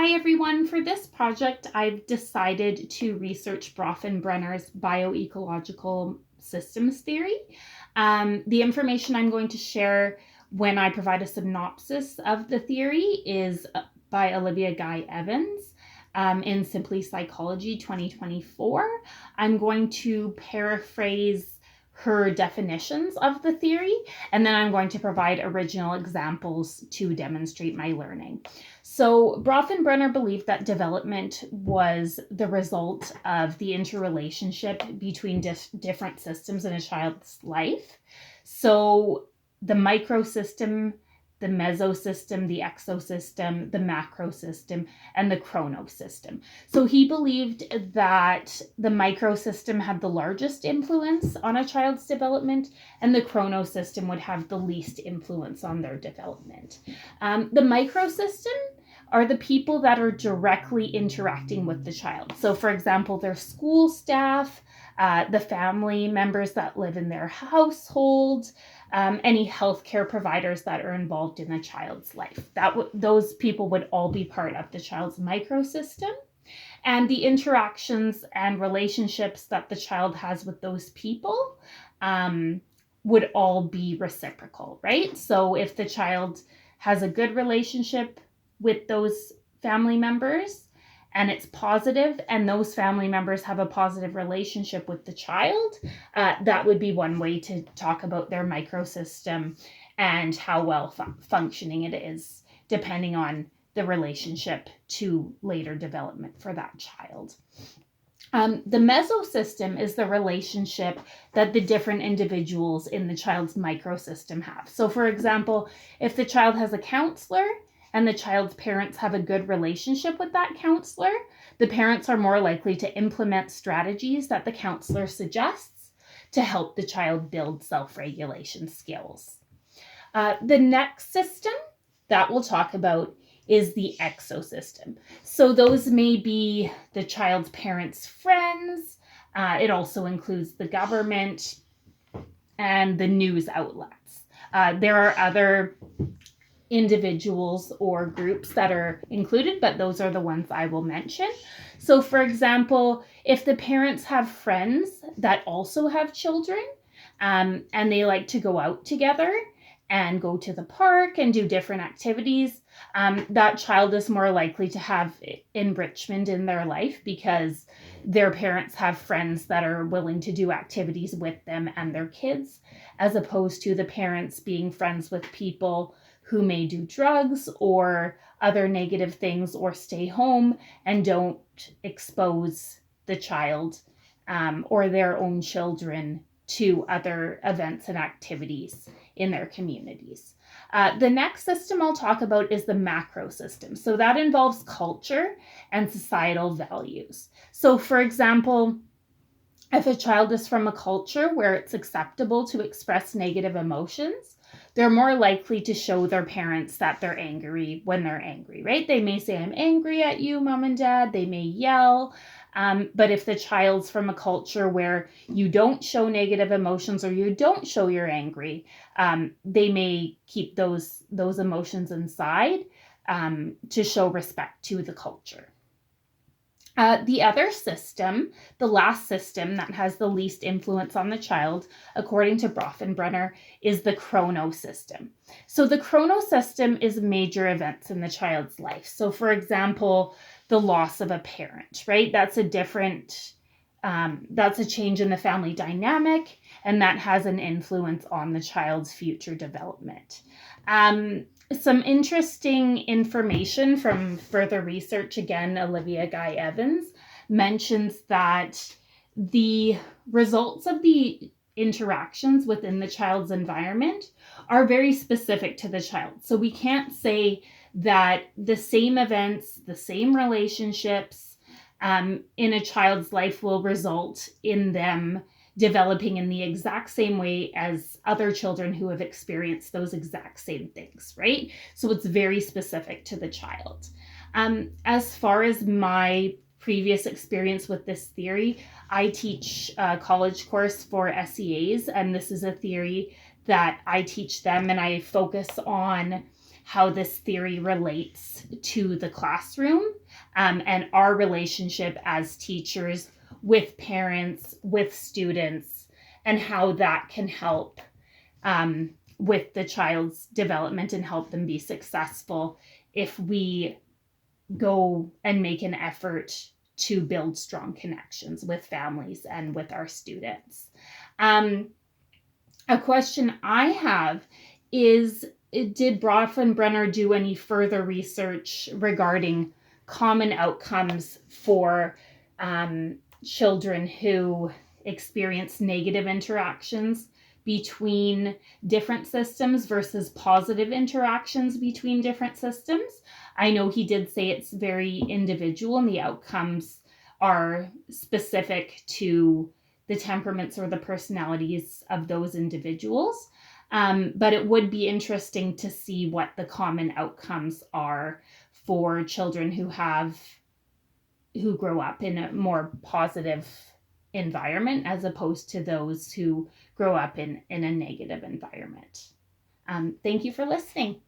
Hi everyone, for this project I've decided to research Brofenbrenner's bio-ecological systems theory. The information I'm going to share when I provide a synopsis of the theory is by Olivia Guy Evans in Simply Psychology 2024. I'm going to paraphrase her definitions of the theory, and then I'm going to provide original examples to demonstrate my learning. So Brofenbrenner believed that development was the result of the interrelationship between different systems in a child's life. So the microsystem, the mesosystem, the exosystem, the macrosystem, and the chronosystem. So he believed that the microsystem had the largest influence on a child's development, and the chronosystem would have the least influence on their development. The microsystem are the people that are directly interacting with the child. So, for example, their school staff, the family members that live in their household, any healthcare providers that are involved in the child's life. Those people would all be part of the child's microsystem. And the interactions and relationships that the child has with those people would all be reciprocal, right? So if the child has a good relationship with those family members and it's positive, and those family members have a positive relationship with the child, that would be one way to talk about their microsystem and how well functioning it is, depending on the relationship to later development for that child. The mesosystem is the relationship that the different individuals in the child's microsystem have. So, for example, if the child has a counselor and the child's parents have a good relationship with that counselor, the parents are more likely to implement strategies that the counselor suggests to help the child build self-regulation skills. The next system that we'll talk about is the exosystem. So those may be the child's parents' friends. It also includes the government and the news outlets. There are other individuals or groups that are included, but those are the ones I will mention. So, for example, if the parents have friends that also have children, and they like to go out together and go to the park and do different activities, that child is more likely to have enrichment in their life because their parents have friends that are willing to do activities with them and their kids, as opposed to the parents being friends with people who may do drugs or other negative things or stay home and don't expose the child or their own children to other events and activities in their communities. The next system I'll talk about is the macro system. So that involves culture and societal values. So, for example, if a child is from a culture where it's acceptable to express negative emotions, they're more likely to show their parents that they're angry when they're angry, right? They may say, "I'm angry at you, mom and dad." They may yell. But if the child's from a culture where you don't show negative emotions or you don't show you're angry, they may keep those emotions inside to show respect to the culture. The other system, the last system that has the least influence on the child, according to Brofenbrenner, is the chronosystem. So the chronosystem is major events in the child's life. So, for example, the loss of a parent, right? That's a change in the family dynamic, and that has an influence on the child's future development. Some interesting information from further research, again, Olivia Guy Evans, mentions that the results of the interactions within the child's environment are very specific to the child. So we can't say that the same events, the same relationships in a child's life will result in them developing in the exact same way as other children who have experienced those exact same things, right? So it's very specific to the child. As far as my previous experience with this theory, I teach a college course for SEAs, and this is a theory that I teach them, and I focus on how this theory relates to the classroom, and our relationship as teachers with parents, with students, and how that can help with the child's development and help them be successful if we go and make an effort to build strong connections with families and with our students. A question I have is, did Brofenbrenner do any further research regarding common outcomes for children who experience negative interactions between different systems versus positive interactions between different systems? I know he did say it's very individual and the outcomes are specific to the temperaments or the personalities of those individuals. But it would be interesting to see what the common outcomes are for children who grow up in a more positive environment as opposed to those who grow up in a negative environment. Thank you for listening.